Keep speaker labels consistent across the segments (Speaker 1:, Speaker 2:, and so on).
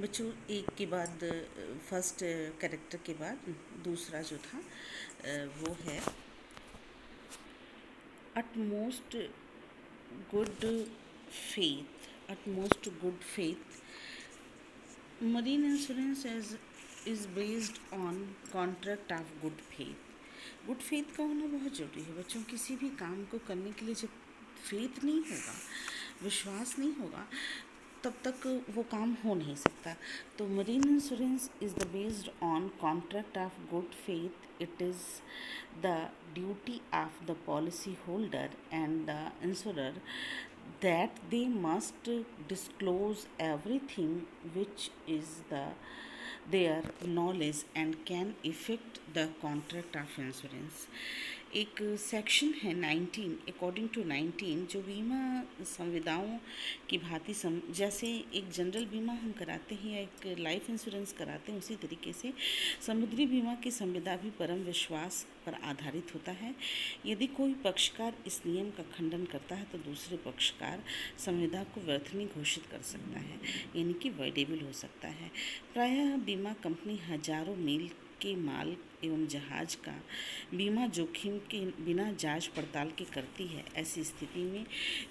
Speaker 1: बच्चों एक के बाद फर्स्ट कैरेक्टर के बाद दूसरा जो था वो है utmost good utmost good faith. Marine insurance is based on contract of good faith. Good faith का होना बहुत ज़रूरी है बच्चों। किसी भी काम को करने के लिए जब फेथ नहीं होगा, विश्वास नहीं होगा, तब तक वो काम हो नहीं सकता। तो marine insurance is the based on contract of good faith. It is the duty of the policy holder and the insurer that they must disclose everything which is their knowledge and can affect the contract of insurance. एक section है 19, according to 19, जो बीमा संविदाओं की भांति जैसे एक general बीमा हम कराते हैं या एक लाइफ इंश्योरेंस कराते हैं, उसी तरीके से समुद्री बीमा की संविदा भी परम विश्वास पर आधारित होता है। यदि कोई पक्षकार इस नियम का खंडन करता है तो दूसरे पक्षकार संविदा को व्यर्थनी घोषित कर सकता है, यानी कि वॉइडेबल हो सकता है। प्रायः बीमा कंपनी हजारों मील के माल एवं जहाज का बीमा जोखिम के बिना जांच पड़ताल के करती है। ऐसी स्थिति में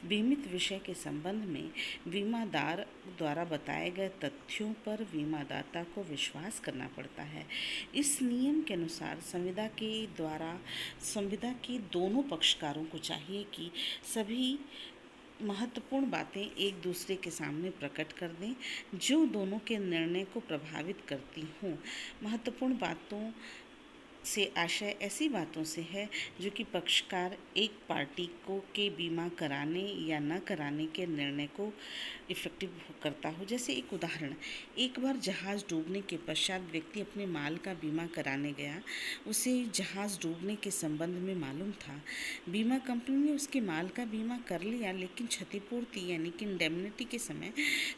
Speaker 1: बीमित विषय के संबंध में बीमादार द्वारा बताए गए तथ्यों पर बीमादाता को विश्वास करना पड़ता है। इस नियम के अनुसार संविदा के दोनों पक्षकारों को चाहिए कि सभी महत्वपूर्ण बातें एक दूसरे के सामने प्रकट कर दें जो दोनों के निर्णय को प्रभावित करती हों। महत्वपूर्ण बातों से आशय ऐसी बातों से है जो कि पक्षकार एक पार्टी को के बीमा कराने या न कराने के निर्णय को इफ़ेक्टिव करता हो। जैसे एक उदाहरण, एक बार जहाज़ डूबने के पश्चात व्यक्ति अपने माल का बीमा कराने गया। उसे जहाज़ डूबने के संबंध में मालूम था। बीमा कंपनी ने उसके माल का बीमा कर लिया, लेकिन क्षतिपूर्ति यानी कि इंडेमनिटी के समय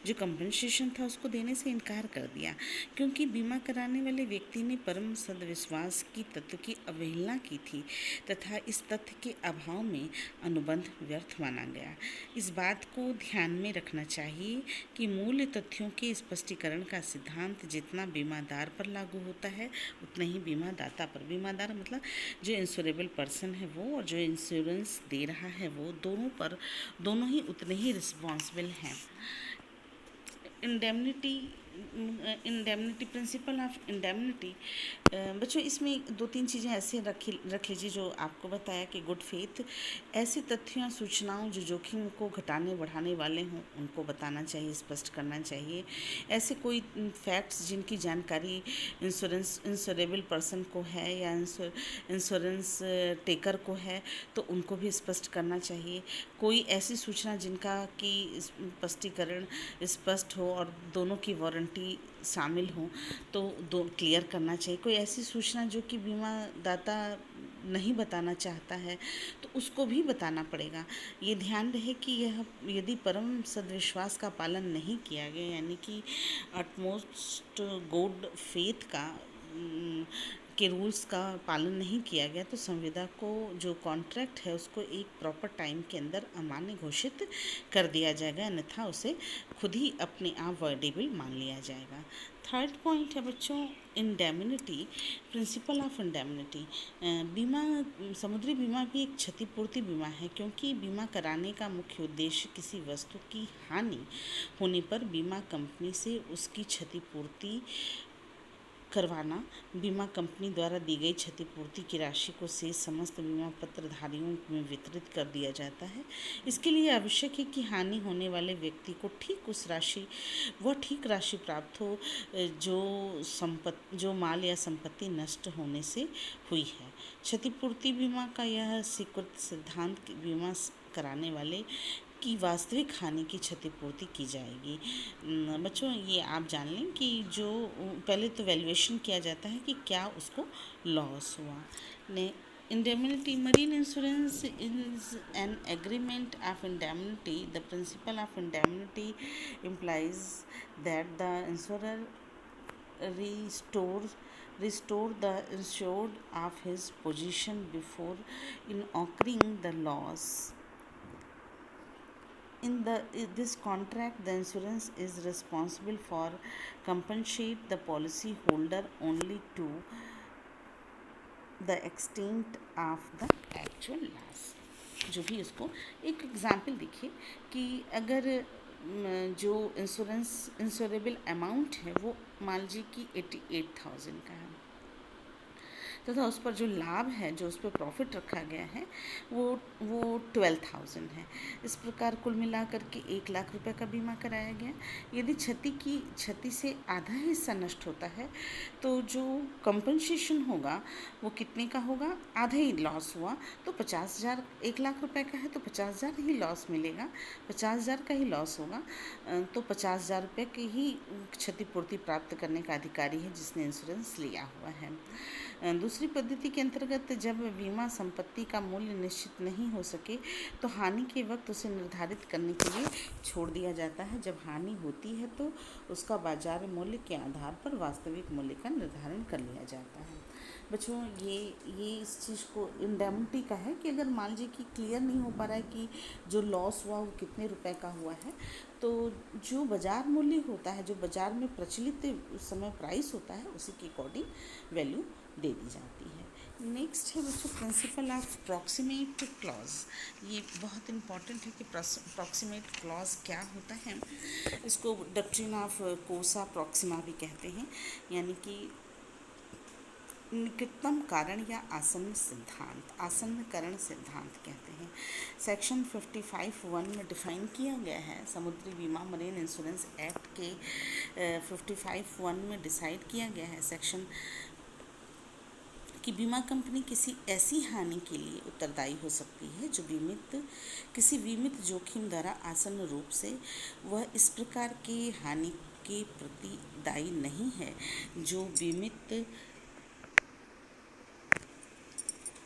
Speaker 1: जो कंपनसेशन था उसको देने से इनकार कर दिया, क्योंकि बीमा कराने वाले व्यक्ति ने परम सद्विश्वास की तत्व की अवहेलना की थी तथा इस तथ्य के अभाव में अनुबंध व्यर्थ माना गया। इस बात को ध्यान में रखना चाहिए कि मूल तथ्यों के स्पष्टीकरण का सिद्धांत जितना बीमादार पर लागू होता है उतना ही बीमादाता पर। बीमादार मतलब जो इंश्योरेबल पर्सन है वो, और जो इंश्योरेंस दे रहा है वो, दोनों ही उतने ही रिस्पॉन्सिबल हैं। इंडेमनिटी प्रिंसिपल ऑफ इंडेमनिटी बच्चों, इसमें दो तीन चीज़ें ऐसे रख लीजिए जो आपको बताया कि गुड फेथ ऐसे तथ्यों सूचनाओं जो जोखिम को घटाने बढ़ाने वाले हों उनको बताना चाहिए, स्पष्ट करना चाहिए। ऐसे कोई फैक्ट्स जिनकी जानकारी इंश्योरेबल पर्सन को है या इंश्योरेंस टेकर को है तो उनको भी स्पष्ट करना चाहिए। कोई ऐसी सूचना जिनका कि स्पष्टीकरण स्पष्ट हो और दोनों की वारंटी शामिल हो तो क्लियर करना चाहिए। कोई ऐसी सूचना जो कि बीमादाता नहीं बताना चाहता है तो उसको भी बताना पड़ेगा। ये ध्यान रहे कि यह यदि परम सद्विश्वास का पालन नहीं किया गया, यानी कि अटमोस्ट गुड फेथ के रूल्स का पालन नहीं किया गया, तो संविदा को जो कॉन्ट्रैक्ट है उसको एक प्रॉपर टाइम के अंदर अमान्य घोषित कर दिया जाएगा, अन्यथा उसे खुद ही अपने आप वॉइडेबल मान लिया जाएगा। थर्ड पॉइंट है बच्चों इंडेमनिटी, प्रिंसिपल ऑफ इंडेमनिटी। समुद्री बीमा भी एक क्षतिपूर्ति बीमा है, क्योंकि बीमा कराने का मुख्य उद्देश्य किसी वस्तु की हानि होने पर बीमा कंपनी से उसकी क्षतिपूर्ति करवाना। बीमा कंपनी द्वारा दी गई क्षतिपूर्ति की राशि को शेष समस्त बीमा पत्रधारियों में वितरित कर दिया जाता है। इसके लिए आवश्यक है कि हानि होने वाले व्यक्ति को ठीक राशि प्राप्त हो जो माल या संपत्ति नष्ट होने से हुई है। क्षतिपूर्ति बीमा का यह स्वीकृत सिद्धांत बीमा कराने वाले की वास्तविक हानि की क्षतिपूर्ति की जाएगी। बच्चों ये आप जान लें कि जो पहले तो वैल्यूएशन किया जाता है कि क्या उसको लॉस हुआ। ने indemnity, marine insurance is an agreement of indemnity. The principle of indemnity implies that the insurer restore the insured of his position before in occurring the loss. in this contract, the insurance is responsible for compensate the policy holder only to the extent of the actual loss. जो भी उसको एक example देखिए कि अगर जो insurable amount है वो मान लीजिए कि 88,000 का है तथा उस पर जो लाभ है, जो उस पर प्रॉफिट रखा गया है वो 12,000 है। इस प्रकार कुल मिलाकर के 1,00,000 रुपये का बीमा कराया गया। यदि क्षति से आधा हिस्सा नष्ट होता है तो जो कंपनसेशन होगा वो कितने का होगा? आधा ही लॉस हुआ तो 50,000, 1,00,000 रुपये का है तो 50,000 ही लॉस मिलेगा, 50,000 का ही लॉस होगा। तो 50,000 रुपये की ही क्षतिपूर्ति प्राप्त करने का अधिकारी है जिसने इंश्योरेंस लिया हुआ है। दूसरी पद्धति के अंतर्गत जब बीमा संपत्ति का मूल्य निश्चित नहीं हो सके तो हानि के वक्त उसे निर्धारित करने के लिए छोड़ दिया जाता है। जब हानि होती है तो उसका बाजार मूल्य के आधार पर वास्तविक मूल्य का निर्धारण कर लिया जाता है। बच्चों ये इस चीज़ को इंडेमनिटी का है कि अगर मान लीजिए कि क्लियर नहीं हो पा रहा है कि जो लॉस हुआ वो कितने रुपए का हुआ है, तो जो बाज़ार मूल्य होता है, जो बाज़ार में प्रचलित उस समय प्राइस होता है, उसी के अकॉर्डिंग वैल्यू दे दी जाती है। नेक्स्ट है बच्चों प्रिंसिपल ऑफ प्रॉक्सिमेट क्लॉज। ये बहुत इंपॉर्टेंट है कि प्रॉक्सिमेट क्लॉज क्या होता है। इसको डॉक्ट्रिन ऑफ कोसा प्रॉक्सिमा भी कहते हैं, यानी कि निकटतम कारण या आसन्नकरण सिद्धांत कहते हैं। सेक्शन 55(1) में डिफाइन किया गया है। समुद्री बीमा मरीन इंश्योरेंस एक्ट के 55(1) में डिसाइड किया गया है सेक्शन कि बीमा कंपनी किसी ऐसी हानि के लिए उत्तरदायी हो सकती है जो किसी बीमित जोखिम द्वारा आसन्न रूप से वह इस प्रकार की हानि के प्रति दायी नहीं है जो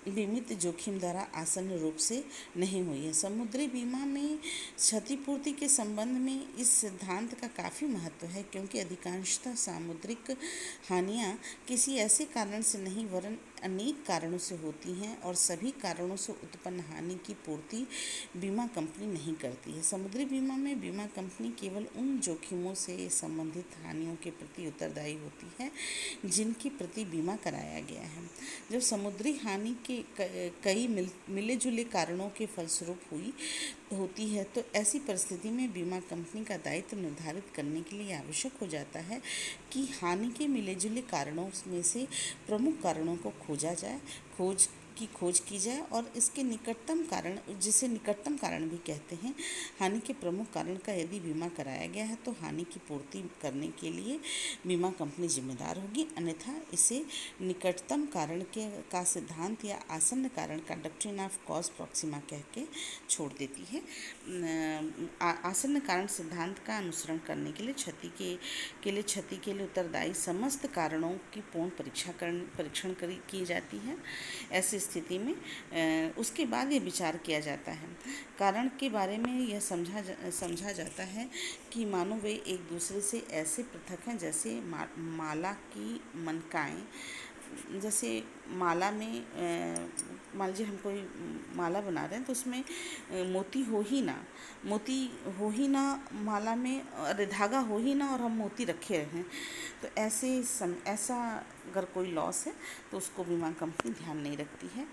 Speaker 1: बीमित जोखिम द्वारा आसन्न रूप से नहीं हुई है। समुद्री बीमा में क्षतिपूर्ति के संबंध में इस सिद्धांत का काफ़ी महत्व है, क्योंकि अधिकांशतः सामुद्रिक हानियाँ किसी ऐसे कारण से नहीं वरन अनेक कारणों से होती हैं और सभी कारणों से उत्पन्न हानि की पूर्ति बीमा कंपनी नहीं करती है। समुद्री बीमा में बीमा कंपनी केवल उन जोखिमों से संबंधित हानियों के प्रति उत्तरदायी होती है जिनके प्रति बीमा कराया गया है। जब समुद्री हानि के कई मिले जुले कारणों के फलस्वरूप होती है तो ऐसी परिस्थिति में बीमा कंपनी का दायित्व निर्धारित करने के लिए आवश्यक हो जाता है कि हानि के मिले जुले कारणों में से प्रमुख कारणों को खोज की जाए और इसके निकटतम कारण, जिसे निकटतम कारण भी कहते हैं, हानि के प्रमुख कारण का यदि बीमा कराया गया है तो हानि की पूर्ति करने के लिए बीमा कंपनी जिम्मेदार होगी, अन्यथा इसे निकटतम कारण का सिद्धांत या आसन्न कारण का डॉक्ट्रिन ऑफ कॉज प्रॉक्सिमा कह के छोड़ देती है। आसन्न कारण सिद्धांत का अनुसरण करने के लिए क्षति के लिए उत्तरदायी समस्त कारणों की पूर्ण परीक्षण की जाती है। ऐसी स्थिति में उसके बाद ये विचार किया जाता है। कारण के बारे में यह समझा जाता है कि मानो वे एक दूसरे से ऐसे पृथक हैं जैसे माला की मनकाएँ। जैसे माला में मान लीजिए हम कोई माला बना रहे हैं तो उसमें मोती हो ही ना माला में, अरे धागा हो ही ना और हम मोती रखे हैं, तो ऐसा अगर कोई लॉस है तो उसको बीमा कंपनी ध्यान नहीं रखती है।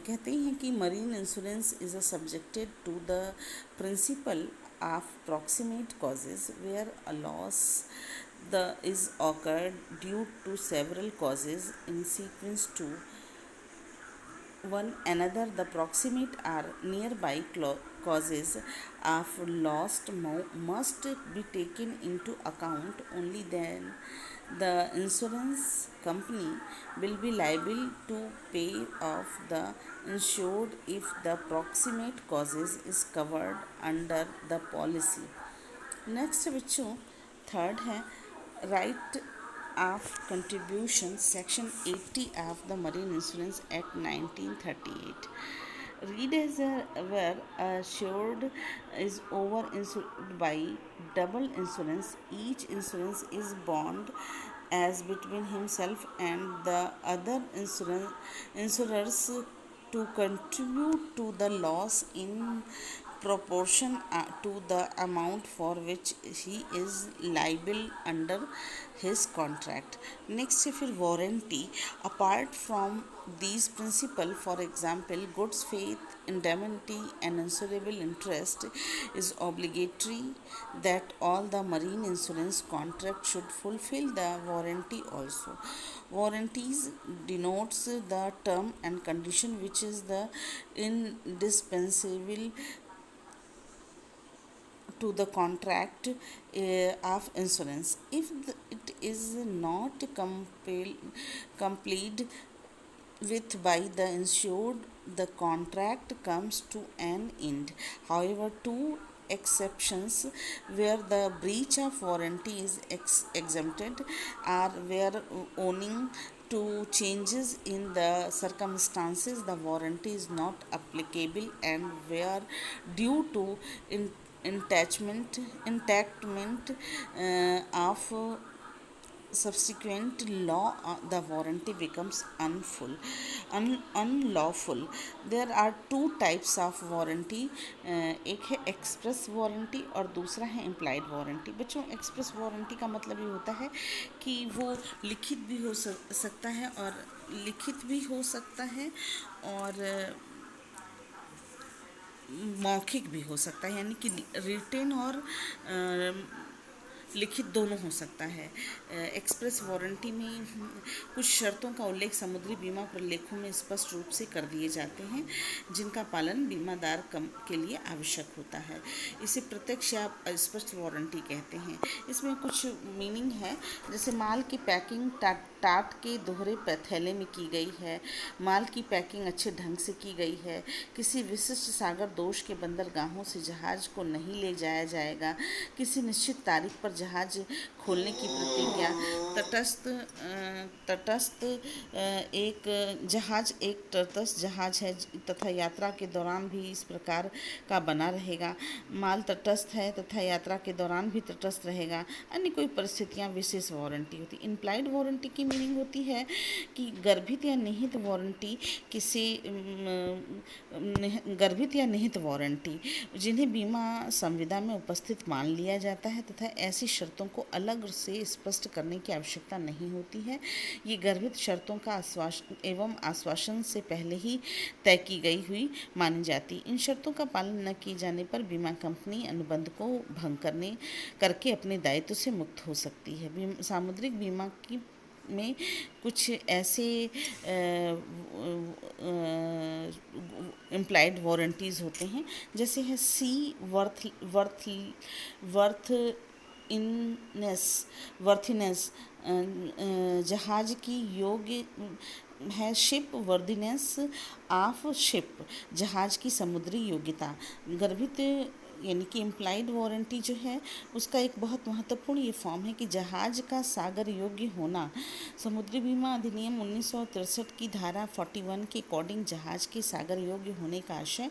Speaker 1: कहते हैं कि marine insurance is subjected to the principle of proximate causes where a loss is occurred due to several causes in sequence to one another. The proximate or nearby causes of loss must be taken into account. Only then the insurance company will be liable to pay off the insured if the proximate causes is covered under the policy. Next बच्चों third है right of contribution, section 80 of the marine insurance act 1938. Read as where assured is over insured by double insurance. Each insurance is bond as between himself and the other insurers to contribute to the loss in proportion to the amount for which he is liable under his contract. Next है फिर warranty. Apart from these principles, for example, goods faith, indemnity and insurable interest is obligatory that all the marine insurance contract should fulfill the warranty also. Warranties denotes the term and condition which is the indispensable to the contract of insurance. If it is not complete with by the insured, the contract comes to an end. However, two exceptions where the breach of warranty is exempted are where owing to changes in the circumstances the warranty is not applicable, and where due to in, intactment of subsequent law the warranty becomes unlawful. There are two types of warranty. एक है express warranty और दूसरा है implied warranty. बच्चों, express warranty का मतलब ये होता है कि वो लिखित भी हो सकता है और मौखिक भी हो सकता है, यानी कि रिटेन और लिखित दोनों हो सकता है. एक्सप्रेस वारंटी में कुछ शर्तों का उल्लेख समुद्री बीमा प्रलेखों में स्पष्ट रूप से कर दिए जाते हैं, जिनका पालन बीमादार के लिए आवश्यक होता है. इसे प्रत्यक्ष या स्पष्ट वारंटी कहते हैं. इसमें कुछ मीनिंग है, जैसे माल की पैकिंग टाट के दोहरे थैले में की गई है, माल की पैकिंग अच्छे ढंग से की गई है, किसी विशिष्ट सागर दोष के बंदरगाहों से जहाज को नहीं ले जाया जाएगा, किसी निश्चित तारीख पर जहाज खोलने की प्रतिज्ञा, तटस्थ एक तटस्थ जहाज है तथा यात्रा के दौरान भी इस प्रकार का बना रहेगा, माल तटस्थ है तथा यात्रा के दौरान भी तटस्थ रहेगा, अन्य कोई परिस्थितियां विशेष वारंटी होती. इम्प्लाइड वारंटी की मीनिंग होती है कि गर्भित या निहित वारंटी गर्भित या निहित वारंटी जिन्हें बीमा संविदा में उपस्थित मान लिया जाता है तथा ऐसी शर्तों को अलग से स्पष्ट करने की आवश्यकता नहीं होती है. ये गर्भित शर्तों का आश्वासन से पहले ही तय की गई हुई मानी जाती. इन शर्तों का पालन न किए जाने पर बीमा कंपनी अनुबंध को भंग करके अपने दायित्व से मुक्त हो सकती है. सामुद्रिक बीमा की में कुछ ऐसे इम्प्लाइड वारंटीज़ होते हैं, जैसे है सी वर्थीनेस जहाज की योग्य है, शिप वर्दीनेस ऑफ शिप जहाज की समुद्री योग्यता. गर्भित यानी कि इम्प्लाइड वारंटी जो है उसका एक बहुत महत्वपूर्ण ये फॉर्म है कि जहाज का सागर योग्य होना. समुद्री बीमा अधिनियम 1963 की धारा 41 के अकॉर्डिंग जहाज के सागर योग्य होने का आशय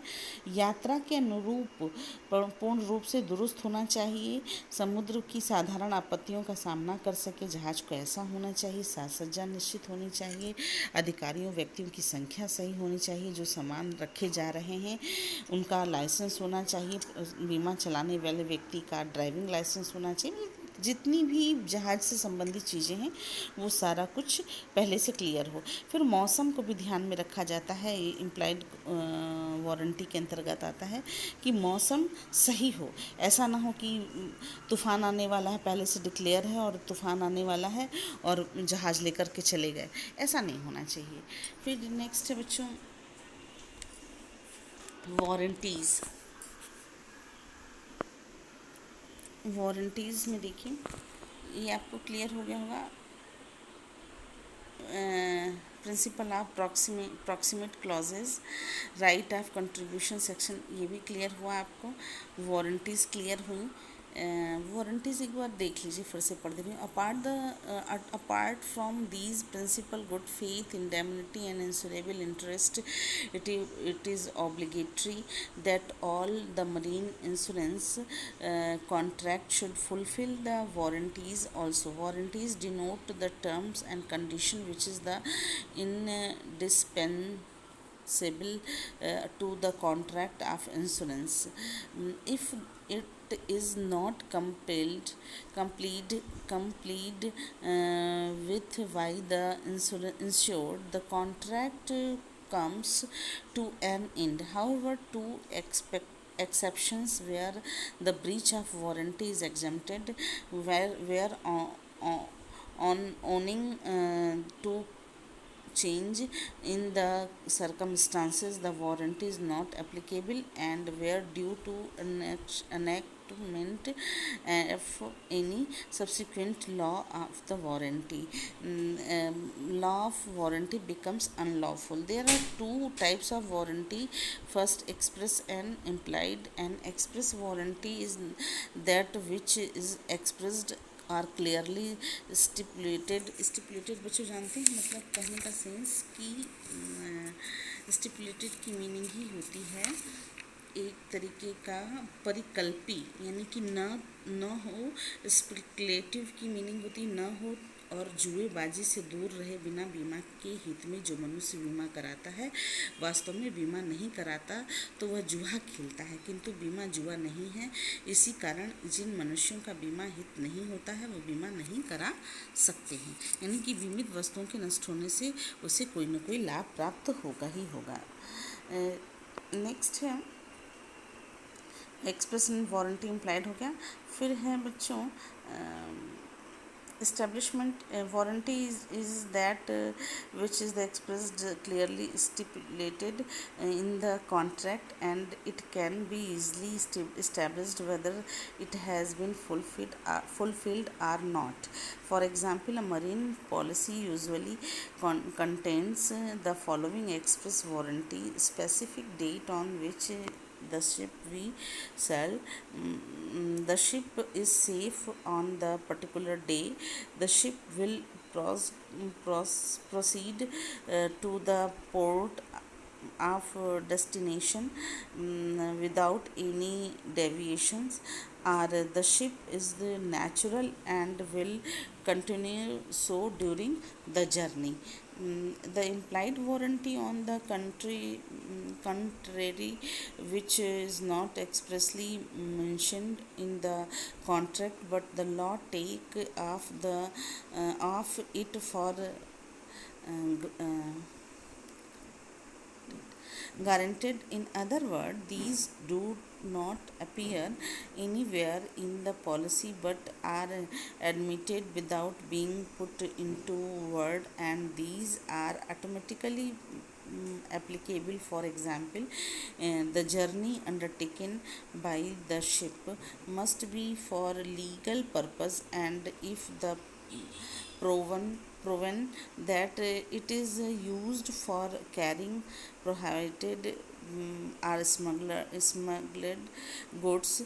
Speaker 1: यात्रा के अनुरूप पूर्ण रूप से दुरुस्त होना चाहिए, समुद्र की साधारण आपत्तियों का सामना कर सके, जहाज को ऐसा होना चाहिए, साज सज्जा निश्चित होनी चाहिए, अधिकारियों व्यक्तियों की संख्या सही होनी चाहिए, जो सामान रखे जा रहे हैं उनका लाइसेंस होना चाहिए, बीमा चलाने वाले व्यक्ति का ड्राइविंग लाइसेंस होना चाहिए. जितनी भी जहाज से संबंधित चीज़ें हैं वो सारा कुछ पहले से क्लियर हो. फिर मौसम को भी ध्यान में रखा जाता है. ये इम्प्लाइड वारंटी के अंतर्गत आता है कि मौसम सही हो. ऐसा ना हो कि तूफ़ान आने वाला है, पहले से डिक्लेयर है और तूफ़ान आने वाला है और जहाज़ लेकर के चले गए, ऐसा नहीं होना चाहिए. फिर नेक्स्ट है बच्चों वारंटीज़ में देखिए, ये आपको क्लियर हो गया होगा. Principal of proximate clauses, right of contribution section, ये भी क्लियर हुआ आपको. वारंटीज़ क्लियर हुई. वारंटीज़ एक बार देख लीजिए, फिर से पढ़ दे रही हूँ. Apart from these principle good faith, indemnity and insurable interest, it is obligatory that all the marine insurance contract should fulfill the warranties also. Warranties denote the terms and condition which is the indispensable applicable to the contract of insurance. If it is not complete with by the insured, the contract comes to an end. However, two exceptions where the breach of warranty is exempted, where on owning to change in the circumstances the warranty is not applicable, and where due to enactment of any subsequent law of the warranty, law of warranty becomes unlawful. There are two types of warranty: first, express and implied. An express warranty is that which is expressed are clearly stipulated बच्चों जानते हैं मतलब कहने का sense कि stipulated की meaning ही होती है एक तरीके का परिकल्पी, यानी कि न हो। स्पेकुलेटिव की मीनिंग होती न हो और जुएबाजी से दूर रहे बिना बीमा के हित में जो मनुष्य बीमा कराता है वास्तव में बीमा नहीं कराता तो वह जुआ खेलता है, किंतु बीमा जुआ नहीं है। इसी कारण जिन मनुष्यों का बीमा हित नहीं होता है वो बीमा नहीं करा सकते हैं, यानी कि बीमित वस्तुओं के नष्ट होने से उसे कोई न कोई लाभ प्राप्त होगा ही होगा। नेक्स्ट है एक्सप्रेस एंड वारंटी इम्प्लाइड हो गया। फिर है बच्चों establishment warranty is that which is the expressed clearly stipulated in the contract, and it can be easily established whether it has been fulfilled or not. For example, a marine policy usually contains the following express warranty: specific date on which the ship we sell, the ship is safe on the particular day, the ship will proceed to the port of destination without any deviations, or the ship is natural and will continue so during the journey. The implied warranty on the contrary, which is not expressly mentioned in the contract but the law take of it for guaranteed. In other words, these do not appear anywhere in the policy but are admitted without being put into word, and these are automatically applicable. For example, the journey undertaken by the ship must be for legal purpose, and if the proven that it is used for carrying prohibited or smuggled goods,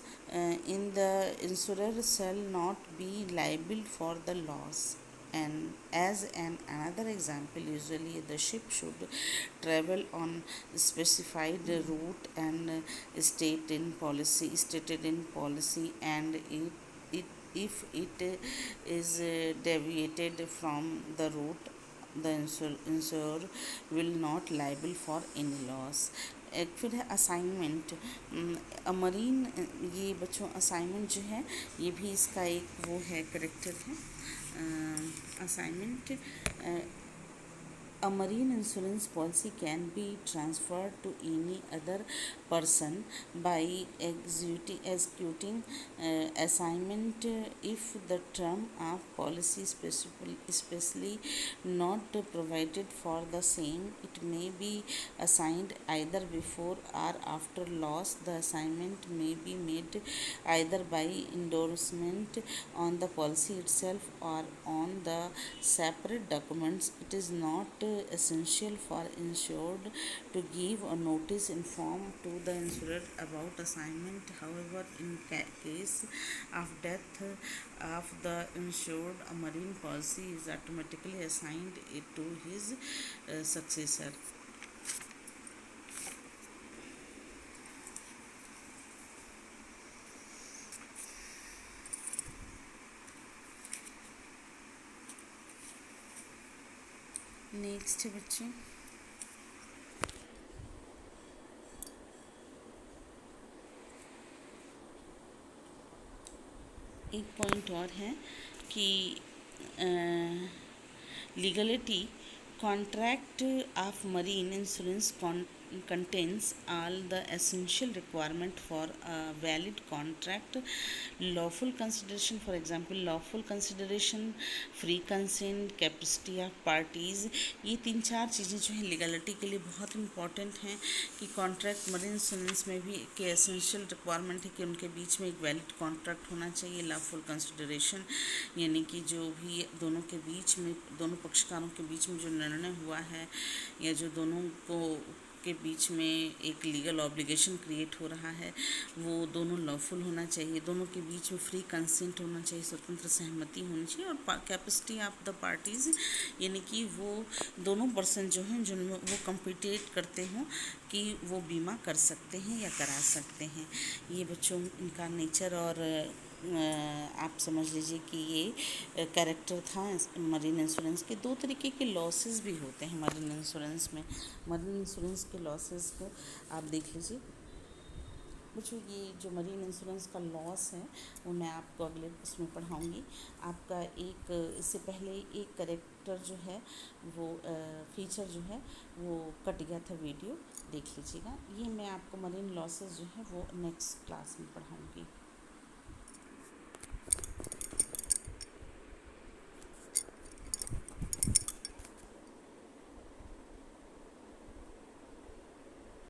Speaker 1: in the insurer shall not be liable for the loss. And as another example, usually the ship should travel on specified route and stated in policy, and if it is deviated from the route, the insurer will not liable for any loss. एक फिर है assignment. Marine, ये बच्चों assignment जो है ये भी इसका एक वो है करेक्टर है। Assignment, a marine insurance policy can be transferred to any other person by executing assignment if the term of policy especially not provided for the same. It may be assigned either before or after loss. The assignment may be made either by endorsement on the policy itself or on the separate documents. It is not essential for insured to give a notice in form to the insured about assignment. However, in case of death of the insured, a marine policy is automatically assigned to his successor. Next है बच्चे एक point और है कि legality contract of marine insurance contains all the essential requirement for a valid contract. Lawful consideration, for example lawful consideration, free consent, capacity of parties, ये तीन चार चीज़ें जो है लीगलिटी के लिए बहुत इंपॉर्टेंट हैं कि कॉन्ट्रैक्ट मरीन इंश्योरेंस में भी के एसेंशियल रिक्वायरमेंट है कि उनके बीच में एक वैलिड कॉन्ट्रैक्ट होना चाहिए। लॉफुल कंसिडरेशन यानी कि जो भी दोनों के बीच में, दोनों पक्षकारों के बीच में जो निर्णय हुआ है या जो दोनों को के बीच में एक लीगल ऑब्लिगेशन क्रिएट हो रहा है वो दोनों लॉफुल होना चाहिए। दोनों के बीच में फ्री कंसेंट होना चाहिए, स्वतंत्र सहमति होनी चाहिए। और कैपेसिटी ऑफ द पार्टीज़ यानी कि वो दोनों पर्सन जो हैं जिनमें वो कम्पिटेट करते हों कि वो बीमा कर सकते हैं या करा सकते हैं। ये बच्चों इनका नेचर और आप समझ लीजिए कि ये कैरेक्टर था मरीन इंश्योरेंस के। दो तरीके के लॉसेस भी होते हैं मरीन इंश्योरेंस में। मरीन इंश्योरेंस के लॉसेस को आप देख लीजिए बच्चों। ये जो मरीन इंश्योरेंस का लॉस है वो मैं आपको अगले उसमें पढ़ाऊँगी। आपका एक इससे पहले एक करेक्टर जो है वो फीचर जो है वो कट गया था, वीडियो देख लीजिएगा। ये मैं आपको मरीन लॉसेस जो है वो नेक्स्ट क्लास में पढ़ाऊँगी।